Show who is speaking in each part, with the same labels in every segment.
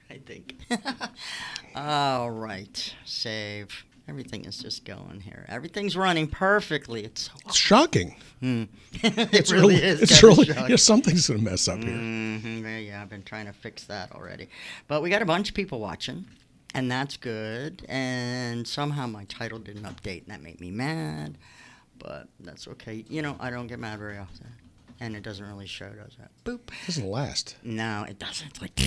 Speaker 1: I think. All right. Save. Everything is just going here. Everything's running perfectly. It's
Speaker 2: shocking.
Speaker 1: It really is.
Speaker 2: It's really shocking. Yeah, something's going to mess up here.
Speaker 1: Mm-hmm. Yeah, I've been trying to fix that already. But we got a bunch of people watching, and that's good. And somehow my title didn't update, and that made me mad. But that's okay. You know, I don't get mad very often. And it doesn't really show, does it? Boop.
Speaker 2: It doesn't last.
Speaker 1: No, it doesn't. It's like,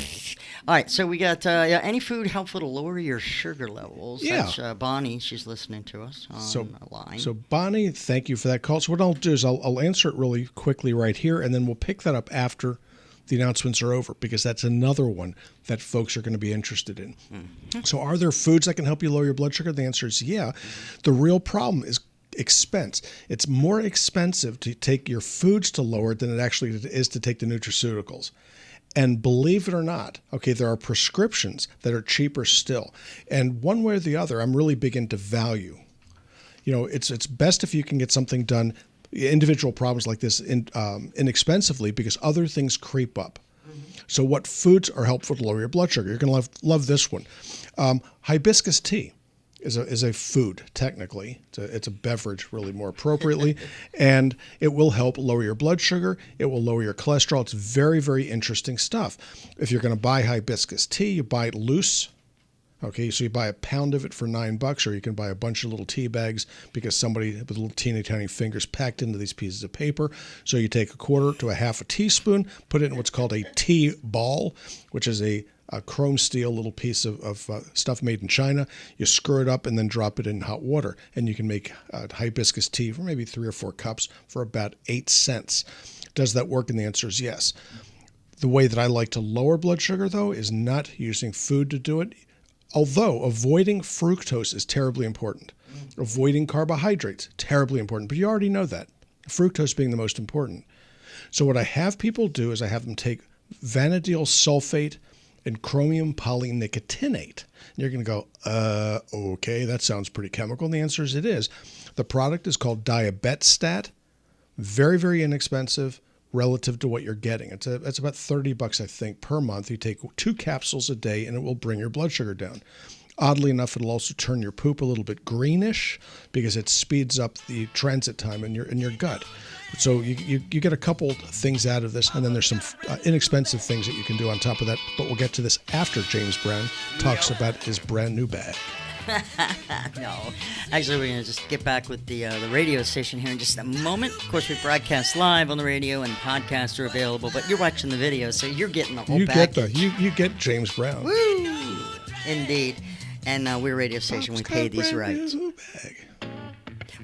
Speaker 1: all right, so we got any food helpful to lower your sugar levels.
Speaker 2: Yeah.
Speaker 1: That's Bonnie. She's listening to us on the line.
Speaker 2: So, Bonnie, thank you for that call. So what I'll do is I'll answer it really quickly right here, and then we'll pick that up after the announcements are over, because that's another one that folks are going to be interested in. Mm-hmm. So are there foods that can help you lower your blood sugar? The answer is yeah. The real problem is expense. It's more expensive to take your foods to lower it than it actually is to take the nutraceuticals. And believe it or not, okay, there are prescriptions that are cheaper still. And one way or the other, I'm really big into value. You know, it's best if you can get something done, individual problems like this, inexpensively, because other things creep up. Mm-hmm. So what foods are helpful to lower your blood sugar? You're going to love this one. Hibiscus tea is a food, technically. It's a beverage, really more appropriately, and it will help lower your blood sugar. It will lower your cholesterol. It's very, very interesting stuff. If you're going to buy hibiscus tea, you buy it loose. Okay, so you buy a pound of it for $9, or you can buy a bunch of little tea bags because somebody with little teeny tiny fingers packed into these pieces of paper. So you take a quarter to a half a teaspoon, put it in what's called a tea ball, which is a chrome steel little piece of stuff made in China. You screw it up and then drop it in hot water, and you can make hibiscus tea for maybe 3 or 4 cups for about 8 cents. Does that work? And the answer is yes. The way that I like to lower blood sugar, though, is not using food to do it, although avoiding fructose is terribly important. Avoiding carbohydrates, terribly important, but you already know that. Fructose being the most important. So what I have people do is I have them take vanadyl sulfate and chromium polynicotinate. And you're going to go, okay, that sounds pretty chemical. And the answer is it is. The product is called Diabetstat. Very, very inexpensive relative to what you're getting. It's about $30, I think, per month. You take 2 capsules a day, and it will bring your blood sugar down. Oddly enough, it'll also turn your poop a little bit greenish because it speeds up the transit time in your gut. So you get a couple things out of this, and then there's some inexpensive things that you can do on top of that. But we'll get to this after James Brown talks about his brand new bag.
Speaker 1: No. Actually, we're going to just get back with the radio station here in just a moment. Of course, we broadcast live on the radio, and podcasts are available, but you're watching the video, so you're getting the whole package.
Speaker 2: You get James Brown.
Speaker 1: Woo! Indeed. And we're a radio station. We pay these rights.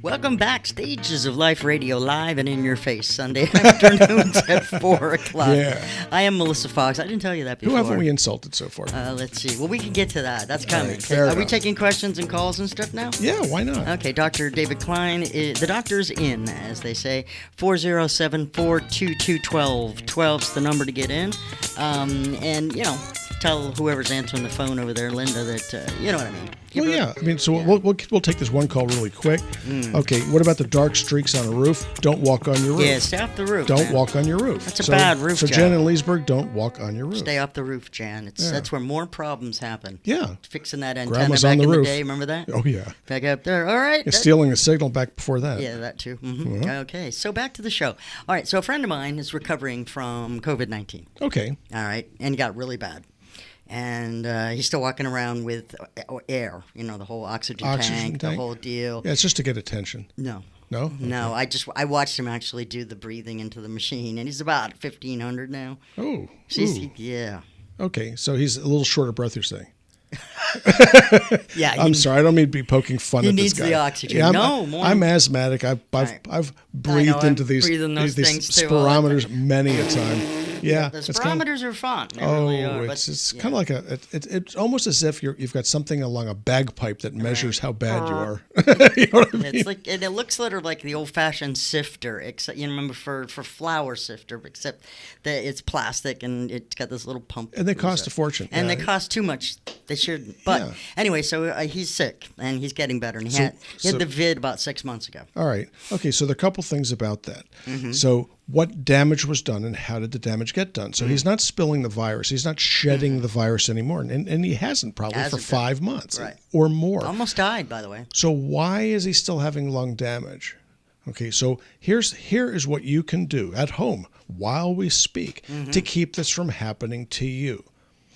Speaker 1: Welcome back, Stages of Life Radio, live and in your face, Sunday afternoons at 4 o'clock.
Speaker 2: Yeah.
Speaker 1: I am Melissa Fox. I didn't tell you that before.
Speaker 2: Who haven't we insulted so far?
Speaker 1: Let's see. Well, we can get to that. That's coming.
Speaker 2: Right, fair
Speaker 1: Are we
Speaker 2: enough.
Speaker 1: taking questions and calls and stuff now?
Speaker 2: Yeah, why not?
Speaker 1: Okay, Dr. David Klein, the doctor's in, as they say. 407-422-12. 12's the number to get in. And, you know, tell whoever's answering the phone over there, Linda, that, you know what I mean.
Speaker 2: Yeah. I mean, so we'll take this one call really quick. Okay, what about the dark streaks on a roof? Don't walk on your roof.
Speaker 1: Yeah, stay off the roof.
Speaker 2: Don't walk on your roof.
Speaker 1: That's a bad roof
Speaker 2: So
Speaker 1: job.
Speaker 2: Jan and Leesburg, don't walk on your roof.
Speaker 1: Stay off the roof, Jan. That's where more problems happen.
Speaker 2: Yeah.
Speaker 1: Fixing that antenna
Speaker 2: Grandma's
Speaker 1: back
Speaker 2: on the
Speaker 1: in
Speaker 2: roof.
Speaker 1: the day, remember that?
Speaker 2: Oh, yeah.
Speaker 1: Back up there. All right.
Speaker 2: Stealing a signal back before that.
Speaker 1: Yeah, that too. Mm-hmm. Okay, so back to the show. All right, so a friend of mine is recovering from COVID-19.
Speaker 2: Okay.
Speaker 1: All right, and it got really bad. And he's still walking around with air, you know, the whole oxygen tank, the whole deal.
Speaker 2: Yeah, it's just to get attention.
Speaker 1: No.
Speaker 2: No? Okay.
Speaker 1: No, I watched him actually do the breathing into the machine, and he's about 1,500 now.
Speaker 2: Oh.
Speaker 1: Yeah.
Speaker 2: Okay, so he's a little short of breath, you're saying?
Speaker 1: Yeah.
Speaker 2: I'm sorry, I don't mean to be poking fun at this guy.
Speaker 1: He needs the oxygen.
Speaker 2: Yeah, I'm asthmatic. I've breathed into these spirometers many a time. Yeah,
Speaker 1: the spirometers are fun. They
Speaker 2: really
Speaker 1: are,
Speaker 2: it's kind of like it's almost as if you've got something along a bagpipe that measures how bad you are. You know what I mean?
Speaker 1: It's like it looks sort of like the old-fashioned sifter, except you remember for flour sifter, except that it's plastic and it's got this little pump.
Speaker 2: And they cost a fortune.
Speaker 1: And they cost too much. They shouldn't. But
Speaker 2: Yeah.
Speaker 1: anyway, so he's sick and he's getting better. And he had the vid about 6 months ago.
Speaker 2: All right. Okay. So there are a couple things about that.
Speaker 1: Mm-hmm.
Speaker 2: So what damage was done and how did the damage get done? So he's not spilling the virus. He's not shedding the virus anymore. And he hasn't probably for 5 months or more.
Speaker 1: Almost died, by the way.
Speaker 2: So why is he still having lung damage? Okay, so here is what you can do at home while we speak to keep this from happening to you.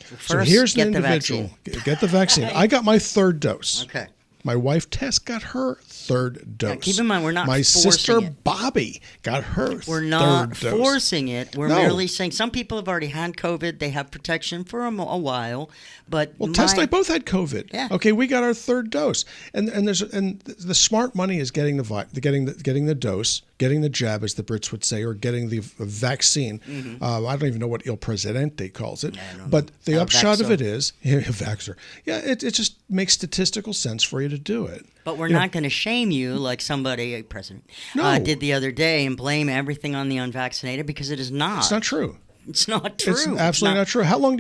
Speaker 1: First,
Speaker 2: so here's
Speaker 1: get
Speaker 2: an individual. Get the vaccine. I got my 3rd dose.
Speaker 1: Okay.
Speaker 2: My wife Tess got her 3rd dose.
Speaker 1: Now, keep in mind, we're not
Speaker 2: My
Speaker 1: forcing
Speaker 2: sister
Speaker 1: it.
Speaker 2: Bobby got her
Speaker 1: We're not
Speaker 2: 3rd dose.
Speaker 1: forcing it. We're merely saying some people have already had COVID. They have protection for a while, but
Speaker 2: Tess and I both had COVID.
Speaker 1: Yeah.
Speaker 2: Okay, we got our 3rd dose, and the smart money is getting the dose, getting the jab, as the Brits would say, or getting the vaccine. I don't even know what Il Presidente calls it, but the upshot of it is, Vaxxer. Yeah, it just makes statistical sense for you to do it.
Speaker 1: But we're not going to shame you like somebody, a president,
Speaker 2: No.
Speaker 1: did the other day and blame everything on the unvaccinated, because it is not.
Speaker 2: It's not true.
Speaker 1: It's not true.
Speaker 2: It's absolutely not true. How long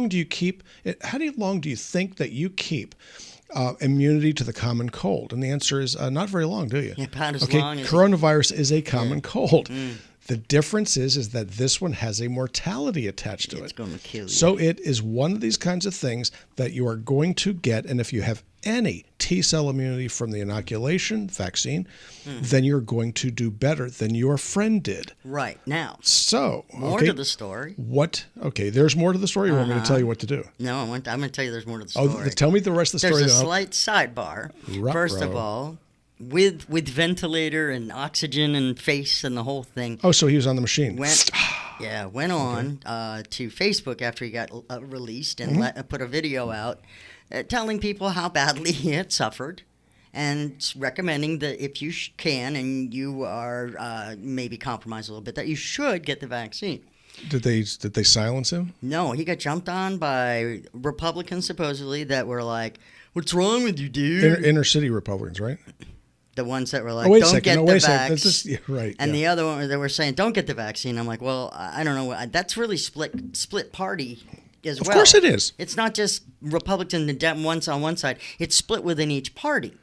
Speaker 2: do you keep it? How long do you think that you keep immunity to the common cold? And the answer is not very long, do you?
Speaker 1: Yeah, about as long as
Speaker 2: coronavirus is a common cold. The difference is that this one has a mortality attached to it.
Speaker 1: It's going to kill you.
Speaker 2: So it is one of these kinds of things that you are going to get, and if you have any T-cell immunity from the inoculation vaccine, then you're going to do better than your friend did.
Speaker 1: Right. Now,
Speaker 2: So,
Speaker 1: more to the story.
Speaker 2: Okay, there's more to the story. You want me to tell you what to do?
Speaker 1: No, I'm going to tell you there's more to the story.
Speaker 2: Oh, tell me the rest of the story.
Speaker 1: There's a slight sidebar. First of all, with ventilator and oxygen and face and the whole thing.
Speaker 2: Oh, so he was on the machine.
Speaker 1: Went on to Facebook after he got released and put a video out telling people how badly he had suffered, and recommending that if you can and you are maybe compromised a little bit, that you should get the vaccine.
Speaker 2: Did they silence him?
Speaker 1: No, he got jumped on by Republicans supposedly that were like, "What's wrong with you, dude?"
Speaker 2: Inner city Republicans, right?
Speaker 1: The ones that were like,
Speaker 2: wait a
Speaker 1: "Don't
Speaker 2: second.
Speaker 1: get
Speaker 2: No,
Speaker 1: the
Speaker 2: wait a second.
Speaker 1: vaccine,"
Speaker 2: That's just, right?
Speaker 1: and the other one, they were saying, "Don't get the vaccine." I'm like, well, I don't know. That's really split party as well.
Speaker 2: Of course it is.
Speaker 1: It's not just Republicans and Dems on one side. It's split within each party.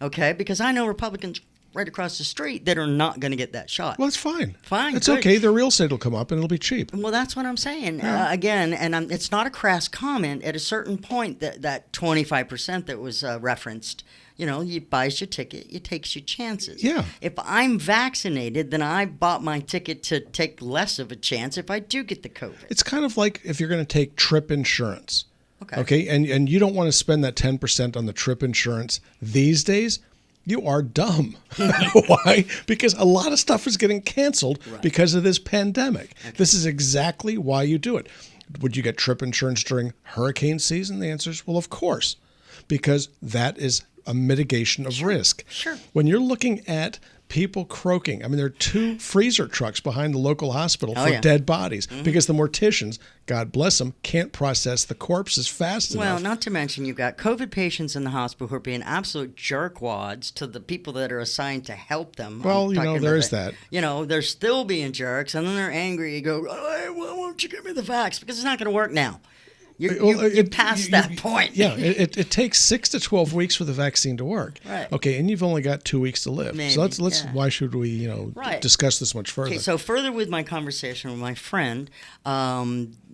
Speaker 1: Okay, because I know Republicans right across the street that are not going to get that shot.
Speaker 2: Well, it's fine.
Speaker 1: Fine,
Speaker 2: It's
Speaker 1: good.
Speaker 2: okay. Their real estate will come up and it'll be cheap.
Speaker 1: Well, that's what I'm saying. Again, and it's not a crass comment. At a certain point, that 25% that was referenced, you buys your ticket, you takes your chances.
Speaker 2: Yeah.
Speaker 1: If I'm vaccinated, then I bought my ticket to take less of a chance if I do get the COVID.
Speaker 2: It's kind of like if you're going to take trip insurance.
Speaker 1: Okay.
Speaker 2: Okay. And you don't want to spend that 10% on the trip insurance these days. You are dumb. Why? Because a lot of stuff is getting canceled because of this pandemic. Okay. This is exactly why you do it. Would you get trip insurance during hurricane season? The answer is, well, of course, because that is a mitigation of risk.
Speaker 1: Sure.
Speaker 2: When you're looking at people croaking, there are 2 freezer trucks behind the local hospital for dead bodies because the morticians, God bless them, can't process the corpses fast enough.
Speaker 1: Well, not to mention you've got COVID patients in the hospital who are being absolute jerkwads to the people that are assigned to help them.
Speaker 2: Well, there is that.
Speaker 1: They're still being jerks, and then they're angry. You go, "Why won't you give me the vax?" Because it's not going to work now. You're past that point.
Speaker 2: Yeah, it takes 6 to 12 weeks for the vaccine to work.
Speaker 1: Right.
Speaker 2: Okay, and you've only got 2 weeks to live.
Speaker 1: Maybe,
Speaker 2: so let's.
Speaker 1: yeah.
Speaker 2: Why should we discuss this much further?
Speaker 1: Okay, so further with my conversation with my friend,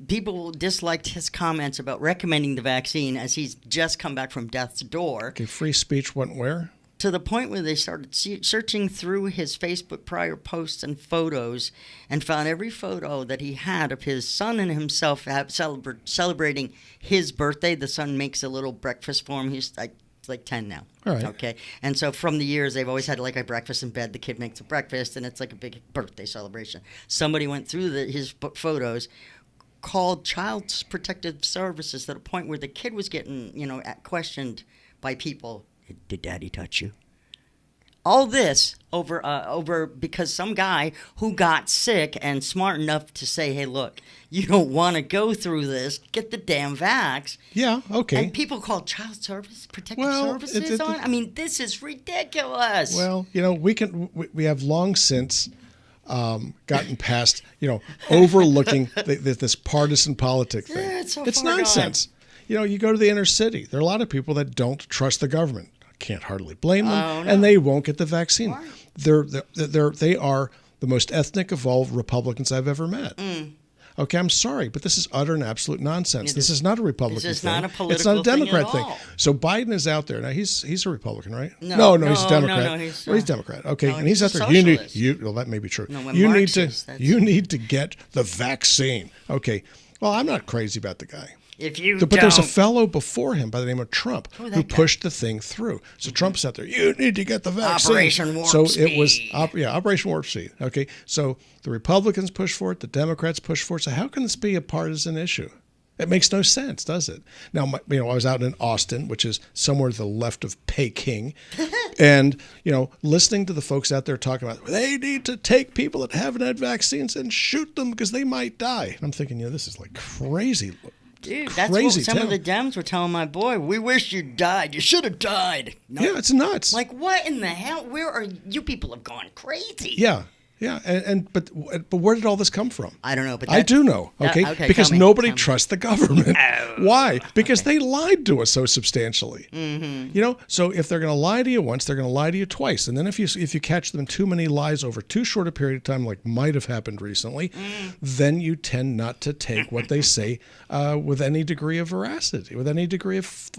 Speaker 1: people disliked his comments about recommending the vaccine as he's just come back from death's door.
Speaker 2: Okay, free speech went where?
Speaker 1: To the point where they started searching through his Facebook prior posts and photos and found every photo that he had of his son and himself celebrating his birthday. The son makes a little breakfast for him. He's like 10 now.
Speaker 2: All right.
Speaker 1: Okay. And so from the years, they've always had like a breakfast in bed. The kid makes a breakfast, and it's like a big birthday celebration. Somebody went through his photos, called Child Protective Services to the point where the kid was getting, questioned by people. Did Daddy touch you? All this over because some guy who got sick and smart enough to say, "Hey, look, you don't want to go through this. Get the damn vax."
Speaker 2: Yeah, okay.
Speaker 1: And people call Child Protective Services on. This is ridiculous.
Speaker 2: Well, we have long since gotten past overlooking this partisan politic thing.
Speaker 1: Yeah, it's so
Speaker 2: it's
Speaker 1: far
Speaker 2: nonsense.
Speaker 1: gone.
Speaker 2: you go to the inner city. There are a lot of people that don't trust the government. I can't hardly blame them,
Speaker 1: Oh, no.
Speaker 2: and they won't get the vaccine.
Speaker 1: Why?
Speaker 2: They are the most ethnic evolved Republicans I've ever met. Okay, I'm sorry, but this is utter and absolute nonsense. This is not a Republican thing.
Speaker 1: This is not a
Speaker 2: It's
Speaker 1: political
Speaker 2: not a Democrat
Speaker 1: thing at all.
Speaker 2: So Biden is out there now. He's a Republican, right?
Speaker 1: No,
Speaker 2: he's a Democrat.
Speaker 1: no, he's,
Speaker 2: Well, he's Democrat. Okay,
Speaker 1: no,
Speaker 2: and he's out
Speaker 1: he's a
Speaker 2: there.
Speaker 1: socialist.
Speaker 2: Well, that may be true.
Speaker 1: No, when
Speaker 2: you
Speaker 1: Marxist,
Speaker 2: you need to get the vaccine. Okay. Well, I'm not crazy about the guy.
Speaker 1: If you
Speaker 2: But there's a fellow before him by the name of Trump
Speaker 1: Who's
Speaker 2: who
Speaker 1: that guy?
Speaker 2: pushed the thing through. So Trump's out there. You need to get the vaccine.
Speaker 1: Operation Warp
Speaker 2: so
Speaker 1: Speed.
Speaker 2: it was Operation Warp Speed. Okay, so the Republicans pushed for it, the Democrats pushed for it. So how can this be a partisan issue? It makes no sense, does it? Now, I was out in Austin, which is somewhere to the left of Peking, and listening to the folks out there talking about they need to take people that haven't had vaccines and shoot them because they might die. And I'm thinking, this is like crazy.
Speaker 1: Dude, that's what
Speaker 2: Crazy
Speaker 1: some
Speaker 2: town.
Speaker 1: of the Dems were telling my boy. We wish you died. You should have died. No.
Speaker 2: Yeah, it's nuts.
Speaker 1: Like, what in the hell? Where are you? People have gone crazy.
Speaker 2: Yeah, but where did all this come from?
Speaker 1: I don't know, but
Speaker 2: I do know, okay?
Speaker 1: okay,
Speaker 2: because
Speaker 1: tell me,
Speaker 2: nobody
Speaker 1: tell me.
Speaker 2: trusts the government.
Speaker 1: Oh,
Speaker 2: Why? Because they lied to us so substantially. Mm-hmm. So if they're going to lie to you once, they're going to lie to you twice. And then if you catch them too many lies over too short a period of time, like might have happened recently, then you tend not to take what they say with any degree of veracity, with any degree of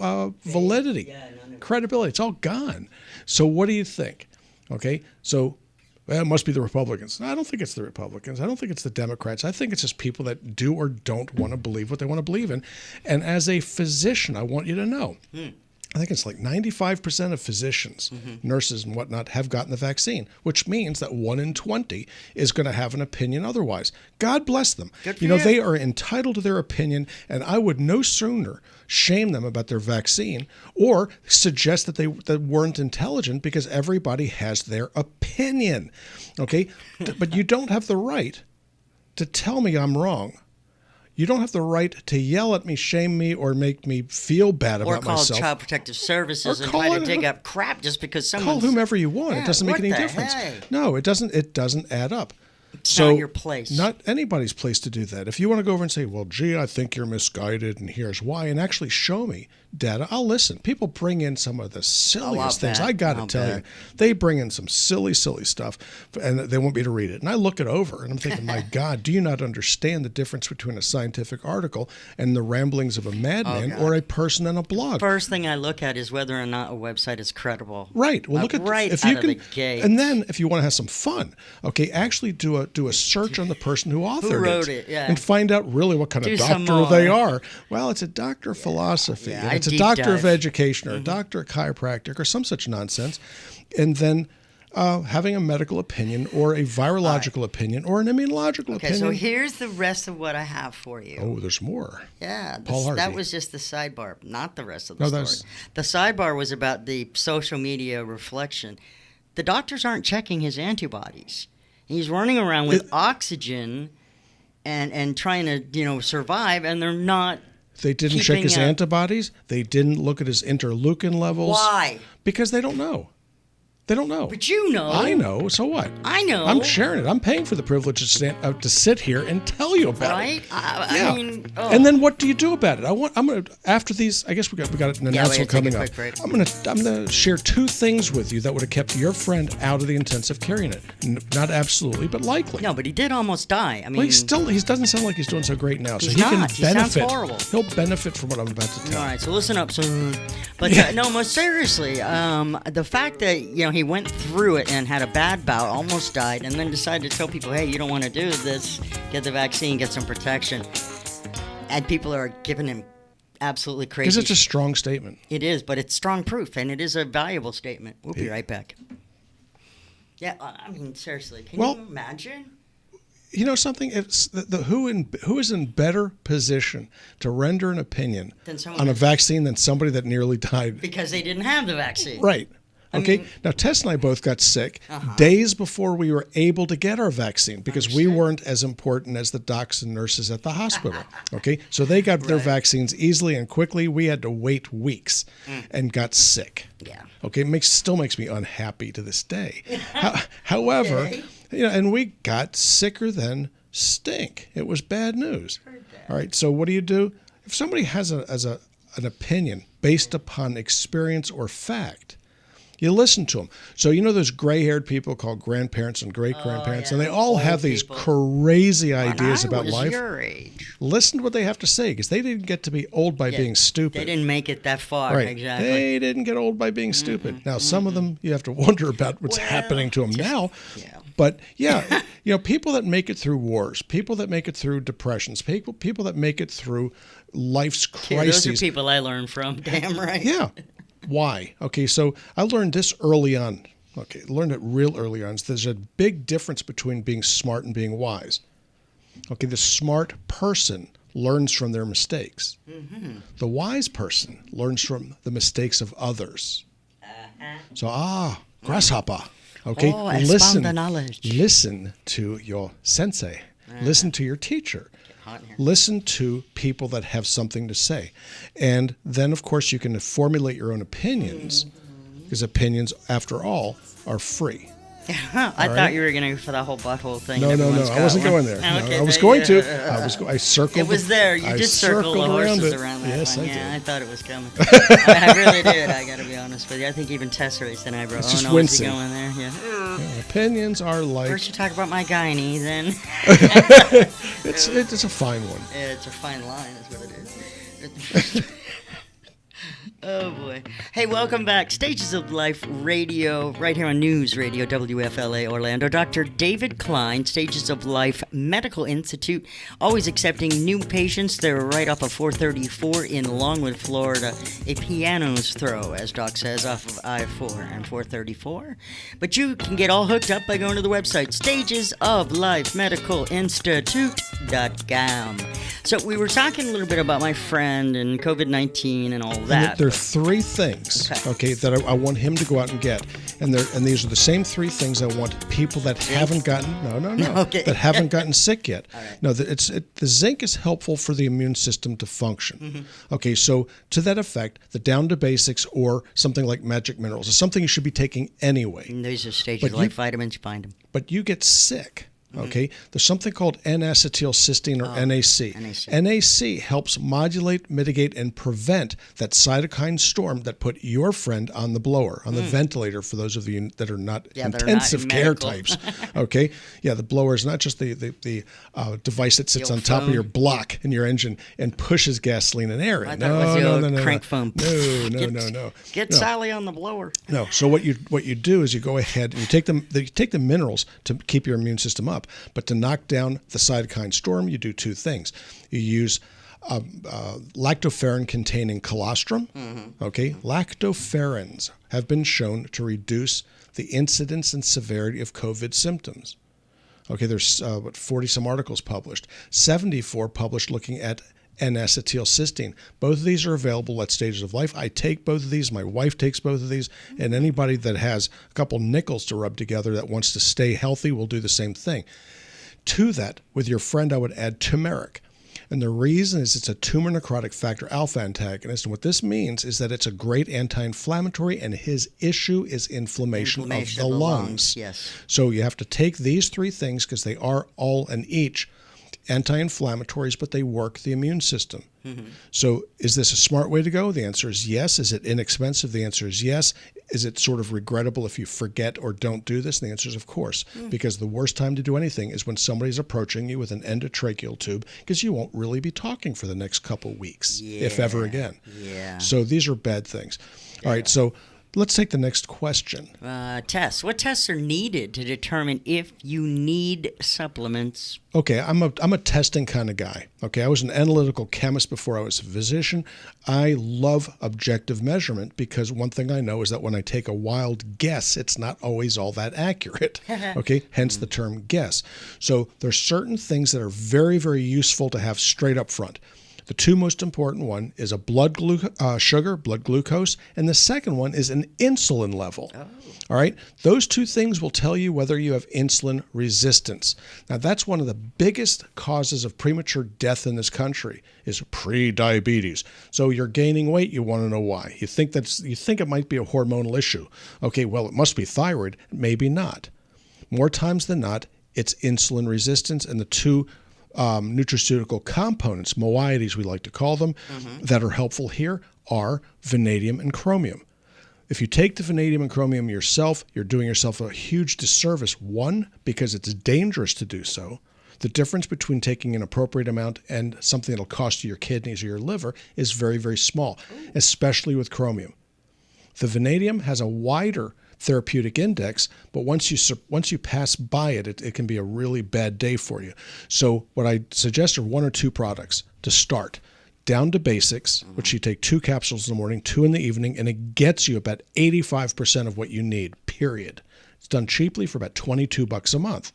Speaker 2: validity, credibility. It's all gone. So what do you think? Okay, so it must be the Republicans. No, I don't think it's the Republicans. I don't think it's the Democrats. I think it's just people that do or don't want to believe what they want to believe in. And as a physician, I want you to know, I think it's like 95% of physicians, nurses and whatnot have gotten the vaccine, which means that 1 in 20 is going to have an opinion otherwise. God bless them.
Speaker 1: Good for you.
Speaker 2: They are entitled to their opinion, and I would no sooner shame them about their vaccine or suggest that they weren't intelligent because everybody has their opinion. Okay? But you don't have the right to tell me I'm wrong. You don't have the right to yell at me, shame me, or make me feel bad about
Speaker 1: Or
Speaker 2: myself.
Speaker 1: call Child Protective Services
Speaker 2: Or
Speaker 1: and
Speaker 2: call
Speaker 1: try to
Speaker 2: it-
Speaker 1: dig up crap just because
Speaker 2: Call
Speaker 1: someone's...
Speaker 2: whomever you want.
Speaker 1: Yeah,
Speaker 2: It doesn't make
Speaker 1: what
Speaker 2: any
Speaker 1: the
Speaker 2: difference.
Speaker 1: heck?
Speaker 2: No, it doesn't. It doesn't add up.
Speaker 1: It's not your place.
Speaker 2: Not anybody's place to do that. If you want to go over and say, well, gee, I think you're misguided and here's why, and actually show me data, I'll listen. People bring in some of the silliest things.
Speaker 1: bet.
Speaker 2: I got to
Speaker 1: I'll
Speaker 2: tell
Speaker 1: bet.
Speaker 2: you. They bring in some silly stuff, and they want me to read it. And I look it over, and I'm thinking, my God, do you not understand the difference between a scientific article and the ramblings of a madman
Speaker 1: God.
Speaker 2: or a person in a blog?
Speaker 1: First thing I look at is whether or not a website is credible.
Speaker 2: Right. Well, look at
Speaker 1: right
Speaker 2: if
Speaker 1: out
Speaker 2: you
Speaker 1: of
Speaker 2: can,
Speaker 1: the gate.
Speaker 2: and then if you want to have some fun, okay, actually do a search on the person who authored
Speaker 1: wrote it, yeah.
Speaker 2: and find out really what kind
Speaker 1: Do
Speaker 2: of
Speaker 1: some
Speaker 2: doctor they
Speaker 1: more.
Speaker 2: are. Well, it's a doctor of philosophy,
Speaker 1: Yeah,
Speaker 2: and
Speaker 1: I
Speaker 2: it's a
Speaker 1: deep
Speaker 2: doctor of
Speaker 1: dive.
Speaker 2: education, or a doctor of chiropractic, or some such nonsense, and then having a medical opinion, or a virological opinion, or an immunological
Speaker 1: Okay,
Speaker 2: opinion.
Speaker 1: so here's the rest of what I have for you.
Speaker 2: Oh, there's more.
Speaker 1: Yeah,
Speaker 2: Paul Harvey.
Speaker 1: that was just the sidebar, not the rest of the
Speaker 2: No,
Speaker 1: story.
Speaker 2: that's-
Speaker 1: The sidebar was about the social media reflection. The doctors aren't checking his antibodies. He's running around with oxygen and trying to survive, and they're not.
Speaker 2: They didn't check his
Speaker 1: keeping a-
Speaker 2: antibodies. They didn't look at his interleukin levels.
Speaker 1: Why?
Speaker 2: Because they don't know. They don't know.
Speaker 1: But you know.
Speaker 2: I know. So what?
Speaker 1: I know.
Speaker 2: I'm sharing it. I'm paying for the privilege to sit here and tell you about
Speaker 1: Right?
Speaker 2: it.
Speaker 1: I mean, oh.
Speaker 2: And then what do you do about it? I'm gonna after these. I guess we got an
Speaker 1: Yeah, we
Speaker 2: announcement
Speaker 1: gotta take
Speaker 2: coming
Speaker 1: a
Speaker 2: up.
Speaker 1: quick break.
Speaker 2: I'm gonna share 2 things with you that would have kept your friend out of the intensive care unit. Not absolutely, but likely.
Speaker 1: No, but he did almost die. I mean,
Speaker 2: Well, he doesn't sound like he's doing so great now. So
Speaker 1: He's
Speaker 2: he can
Speaker 1: not. He sounds
Speaker 2: benefit.
Speaker 1: horrible.
Speaker 2: He'll benefit from what I'm about to tell.
Speaker 1: all right, so listen up, son. But no, most seriously, the fact that he went through it and had a bad bout, almost died, and then decided to tell people, "Hey, you don't want to do this. Get the vaccine, get some protection," and people are giving him absolutely crazy.
Speaker 2: Because it's a strong statement.
Speaker 1: It is, but it's strong proof, and it is a valuable statement. We'll be right back. Yeah, I mean, seriously, can
Speaker 2: Well-
Speaker 1: you imagine?
Speaker 2: You know something? It's who is in better position to render an opinion
Speaker 1: Than someone
Speaker 2: on a
Speaker 1: that-
Speaker 2: vaccine than somebody that nearly died.
Speaker 1: Because they didn't have the vaccine.
Speaker 2: Right. Okay.
Speaker 1: mean-
Speaker 2: Now Tess and I both got sick days before we were able to get our vaccine because we weren't as important as the docs and nurses at the hospital. Okay. So they got their
Speaker 1: Right.
Speaker 2: vaccines easily and quickly. We had to wait weeks and got sick.
Speaker 1: Yeah.
Speaker 2: Okay. Still makes me unhappy to this day. However, and we got sicker than stink. It was bad news. All right. So what do? If somebody has a an opinion based upon experience or fact, you listen to them. So those gray-haired people called grandparents and great-grandparents, and they all have these crazy ideas about life.
Speaker 1: Your age.
Speaker 2: Listen to what they have to say, because they didn't get to be old by being stupid.
Speaker 1: They didn't make it that far,
Speaker 2: right.
Speaker 1: Exactly.
Speaker 2: They didn't get old by being stupid. Now, some of them, you have to wonder about what's happening to them now.
Speaker 1: Yeah.
Speaker 2: But yeah, people that make it through wars, people that make it through depressions, people that make it through life's crises.
Speaker 1: Those are people I learned from. Damn right.
Speaker 2: Yeah. Why? Okay, so I learned this early on. Okay, learned it real early on. There's a big difference between being smart and being wise. Okay, the smart person learns from their mistakes. Mm-hmm. The wise person learns from the mistakes of others. So, grasshopper. Okay,
Speaker 1: expound the knowledge.
Speaker 2: Listen to your sensei. Listen to your teacher. Listen to people that have something to say. And then, of course, you can formulate your own opinions, because opinions, after all, are free.
Speaker 1: I thought you were going to go for the whole butthole thing.
Speaker 2: No, I wasn't going there.
Speaker 1: Okay,
Speaker 2: I was going to. I circled.
Speaker 1: It was there. You did circle the horses around that
Speaker 2: yes,
Speaker 1: one.
Speaker 2: I did.
Speaker 1: I thought it was coming. I really did. I got to be honest with you. I think even Tessa raised an eyebrow.
Speaker 2: It's just
Speaker 1: no,
Speaker 2: wincing.
Speaker 1: is he going there? Yeah.
Speaker 2: Opinions are like.
Speaker 1: First you talk about my gynae, then.
Speaker 2: It's a fine one.
Speaker 1: It's a fine line, is what it is. Oh, boy. Hey, welcome back. Stages of Life Radio, right here on News Radio, WFLA Orlando. Dr. David Klein, Stages of Life Medical Institute, always accepting new patients. They're right off of 434 in Longwood, Florida. A piano's throw, as Doc says, off of I-4 and 434. But you can get all hooked up by going to the website, stagesoflifemedicalinstitute.com. So we were talking a little bit about my friend and COVID-19 and all that.
Speaker 2: There are three things, okay, that I want him to go out and get, and these are the same three things I want people that haven't gotten that haven't gotten sick yet. Right. No, the zinc is helpful for the immune system to function. Mm-hmm. Okay, so to that effect, the Down to Basics or something like Magic Minerals is something you should be taking anyway.
Speaker 1: And these are Stages of Life vitamins. You find them. But
Speaker 2: you get sick. Okay, there's something called N-acetylcysteine or NAC. NAC helps modulate, mitigate, and prevent that cytokine storm that put your friend on the blower, on the ventilator, for those of you that are not intensive care types. Okay, the blower is not just the device that sits on top of your block in your engine and pushes gasoline and air in.
Speaker 1: No. Crank phone.
Speaker 2: No.
Speaker 1: Get Sally on the blower.
Speaker 2: No. So what you do is you go ahead and you take the minerals to keep your immune system up. But to knock down the cytokine storm, you do two things. You use lactoferrin-containing colostrum. Mm-hmm. Okay, lactoferrins have been shown to reduce the incidence and severity of COVID symptoms. Okay, there's 40-some articles published, 74 published looking at N-acetylcysteine. Both of these are available at Stages of Life. I take both of these. My wife takes both of these. And anybody that has a couple nickels to rub together that wants to stay healthy will do the same thing. To that, with your friend, I would add turmeric. And the reason is it's a tumor necrotic factor alpha antagonist. And what this means is that it's a great anti-inflammatory, and his issue is inflammation of the lungs.
Speaker 1: Yes.
Speaker 2: So you have to take these three things, because they are all and each anti-inflammatories, but they work the immune system. Mm-hmm. So is this a smart way to go? The answer is yes. Is it inexpensive? The answer is yes. Is it sort of regrettable if you forget or don't do this? And the answer is of course, because the worst time to do anything is when somebody's approaching you with an endotracheal tube, because you won't really be talking for the next couple weeks, if ever again.
Speaker 1: Yeah.
Speaker 2: So these are bad things. All right, so let's take the next question.
Speaker 1: Tests. What tests are needed to determine if you need supplements?
Speaker 2: Okay, I'm a testing kind of guy. Okay, I was an analytical chemist before I was a physician. I love objective measurement, because one thing I know is that when I take a wild guess, it's not always all that accurate. Okay, hence the term guess. So there's certain things that are very, very useful to have straight up front. The two most important one is a blood sugar, blood glucose, and the second one is an insulin level. Oh. All right? Those two things will tell you whether you have insulin resistance. Now, that's one of the biggest causes of premature death in this country is pre-diabetes. So you're gaining weight, you want to know why. You think it might be a hormonal issue. Okay, well, it must be thyroid. Maybe not. More times than not, it's insulin resistance, and the two nutraceutical components, moieties we like to call them, that are helpful here are vanadium and chromium. If you take the vanadium and chromium yourself, you're doing yourself a huge disservice. One, because it's dangerous to do so. The difference between taking an appropriate amount and something that'll cost you your kidneys or your liver is very, very small, especially with chromium. The vanadium has a wider therapeutic index, but once you pass by it, it can be a really bad day for you. So what I suggest are 1 or 2 products to start. Down to basics, which you take 2 capsules in the morning, 2 in the evening, and it gets you about 85% of what you need, period. It's done cheaply for about $22 a month.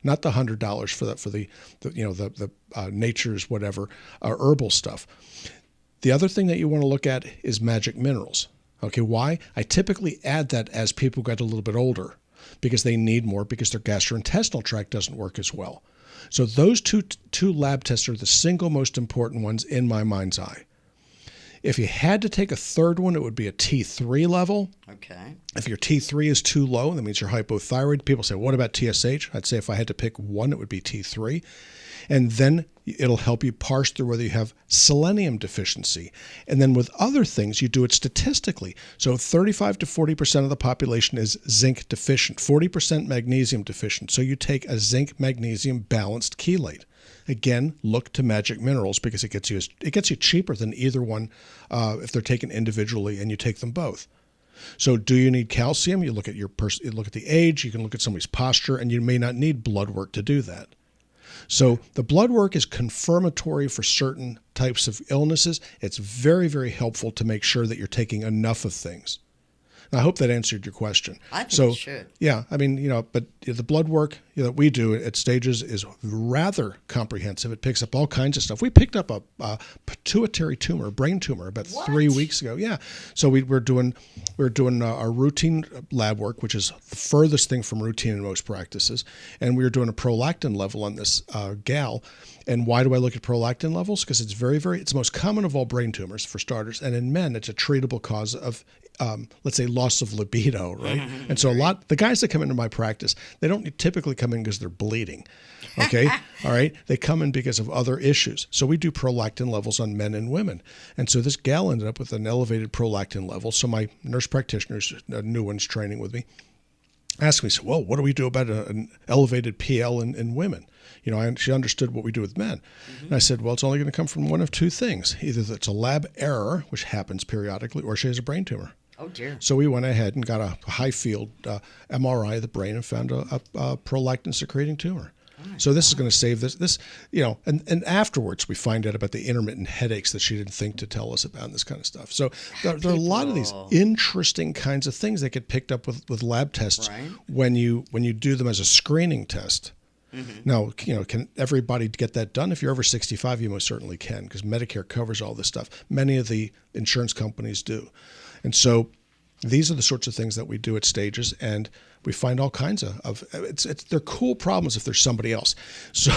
Speaker 2: Not the $100 for the nature's whatever herbal stuff. The other thing that you want to look at is magic minerals. Okay, why? I typically add that as people get a little bit older because they need more because their gastrointestinal tract doesn't work as well. So those two lab tests are the single most important ones in my mind's eye. If you had to take a third one, it would be a T3 level.
Speaker 1: Okay.
Speaker 2: If your T3 is too low, that means you're hypothyroid. People say, what about TSH? I'd say if I had to pick one, it would be T3. And then it'll help you parse through whether you have selenium deficiency. And then with other things, you do it statistically. So 35 to 40% of the population is zinc deficient, 40% magnesium deficient. So you take a zinc magnesium balanced chelate. Again, look to magic minerals because it gets you cheaper than either one if they're taken individually and you take them both. So do you need calcium? You look at you look at the age, you can look at somebody's posture, and you may not need blood work to do that. So the blood work is confirmatory for certain types of illnesses. It's very, very helpful to make sure that you're taking enough of things. I hope that answered your question.
Speaker 1: I think it should.
Speaker 2: Yeah, I mean, but the blood work that we do at Stages is rather comprehensive. It picks up all kinds of stuff. We picked up a pituitary tumor, brain tumor, about 3 weeks ago. Yeah, so we're doing our routine lab work, which is the furthest thing from routine in most practices, and we were doing a prolactin level on this gal. And why do I look at prolactin levels? Because it's it's the most common of all brain tumors, for starters, and in men, it's a treatable cause of let's say loss of libido, right? And so the guys that come into my practice, they don't typically come in because they're bleeding, okay? All right? They come in because of other issues. So we do prolactin levels on men and women. And so this gal ended up with an elevated prolactin level. So my nurse practitioners, a new one's training with me, asked me, so, well, what do we do about an elevated PL in women? She understood what we do with men. And I said, well, it's only going to come from one of 2 things. Either that's a lab error, which happens periodically, or she has a brain tumor.
Speaker 1: Oh, dear. So
Speaker 2: we went ahead and got a high-field MRI of the brain and found a prolactin-secreting tumor. So this is going to save this, and afterwards we find out about the intermittent headaches that she didn't think to tell us about and this kind of stuff. So there are a lot of these interesting kinds of things that get picked up with lab tests when you do them as a screening test. Now, can everybody get that done? If you're over 65, you most certainly can because Medicare covers all this stuff. Many of the insurance companies do. And so these are the sorts of things that we do at Stages, and we find all kinds of they're cool problems if there's somebody else. So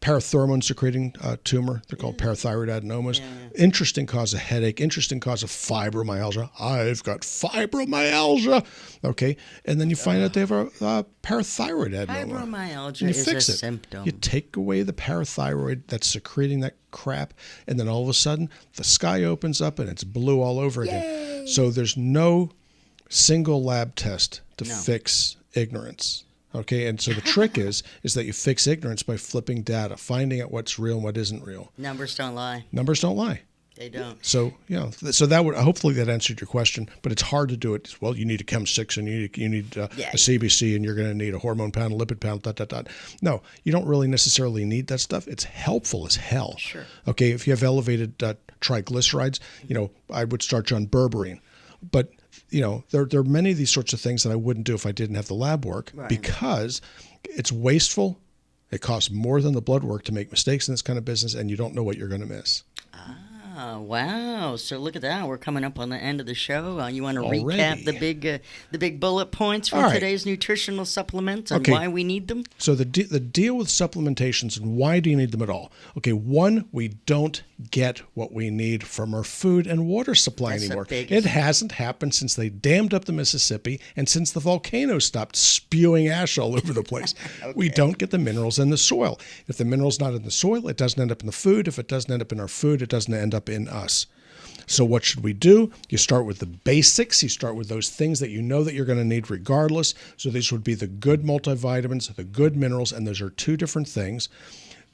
Speaker 2: parathyroid secreting tumor. They're called parathyroid adenomas. Yeah. Interesting cause of headache. Interesting cause of fibromyalgia. I've got fibromyalgia. Okay, and then you find out they have a parathyroid adenoma.
Speaker 1: Fibromyalgia is a symptom.
Speaker 2: You take away the parathyroid that's secreting that crap, and then all of a sudden the sky opens up and it's blue all over again.
Speaker 1: Yay!
Speaker 2: So there's no single lab test to fix ignorance. Okay, and so the trick is that you fix ignorance by flipping data, finding out what's real and what isn't real.
Speaker 1: Numbers don't lie.
Speaker 2: Numbers don't lie.
Speaker 1: They don't.
Speaker 2: So so that would hopefully that answered your question, but it's hard to do it. Well, you need a Chem 6 and you need a CBC and you're going to need a hormone panel, lipid panel, . No, you don't really necessarily need that stuff. It's helpful as hell.
Speaker 1: Sure.
Speaker 2: Okay, if you have elevated triglycerides, I would start you on berberine, but there are many of these sorts of things that I wouldn't do if I didn't have the lab work because it's wasteful. It costs more than the blood work to make mistakes in this kind of business, and you don't know what you're going to miss.
Speaker 1: Wow. So look at that. We're coming up on the end of the show. You want to
Speaker 2: Already.
Speaker 1: recap the big bullet points from
Speaker 2: All right.
Speaker 1: today's nutritional supplements and
Speaker 2: Okay.
Speaker 1: why we need them?
Speaker 2: So the deal with supplementations and why do you need them at all? Okay, one, we don't get what we need from our food and water supply
Speaker 1: That's the
Speaker 2: anymore.
Speaker 1: biggest-
Speaker 2: It hasn't happened since they dammed up the Mississippi and since the volcano stopped spewing ash all over the place. We don't get the minerals in the soil. If the mineral's not in the soil, it doesn't end up in the food. If it doesn't end up in our food, it doesn't end up in us. So what should we do? You start with the basics. You start with those things that you know that you're going to need regardless. So these would be the good multivitamins, the good minerals, and those are two different things.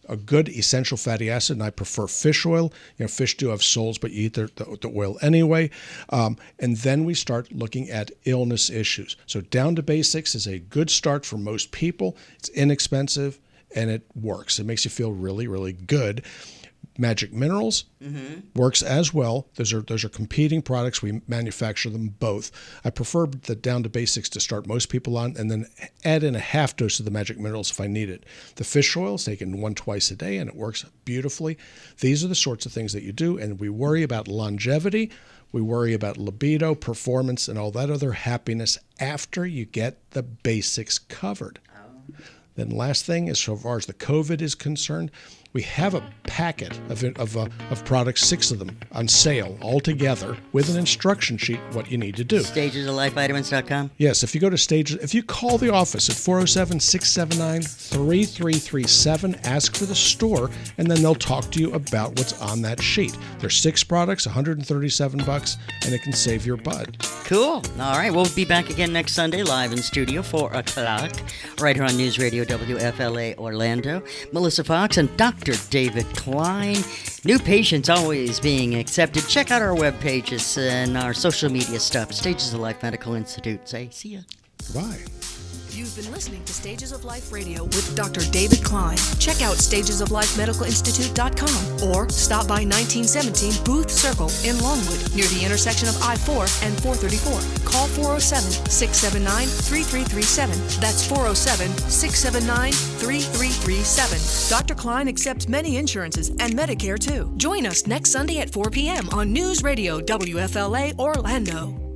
Speaker 2: A good essential fatty acid, and I prefer fish oil. You know, fish do have souls, but you eat the oil anyway. And then we start looking at illness issues. So down to basics is a good start for most people. It's inexpensive and it works. It makes you feel really, really good. Magic Minerals works as well. Those are competing products. We manufacture them both. I prefer the down to basics to start most people on, and then add in a half dose of the Magic Minerals if I need it. The fish oil is taken 1 twice a day, and it works beautifully. These are the sorts of things that you do, and we worry about longevity. We worry about libido, performance, and all that other happiness after you get the basics covered. Then last thing, as far as the COVID is concerned, we have a packet of products, 6 of them, on sale all together with an instruction sheet what you need to do.
Speaker 1: StagesOfLifeVitamins.com.
Speaker 2: Yes, if you go to if you call the office at 407-679-3337, ask for the store, and then they'll talk to you about what's on that sheet. There's 6 products, $137, and it can save your butt.
Speaker 1: Cool. All right. We'll be back again next Sunday, live in studio, 4 o'clock, right here on News Radio WFLA Orlando. Melissa Fox and Dr. David Klein. New patients always being accepted. Check out our web pages and our social media stuff. Stages of Life Medical Institute. Say, see ya.
Speaker 2: Goodbye.
Speaker 3: You've been listening to Stages of Life Radio with Dr. David Klein. Check out stagesoflifemedicalinstitute.com or stop by 1917 Booth Circle in Longwood near the intersection of I-4 and 434. Call 407-679-3337. That's 407-679-3337. Dr. Klein accepts many insurances and Medicare too. Join us next Sunday at 4 p.m. on News Radio WFLA Orlando.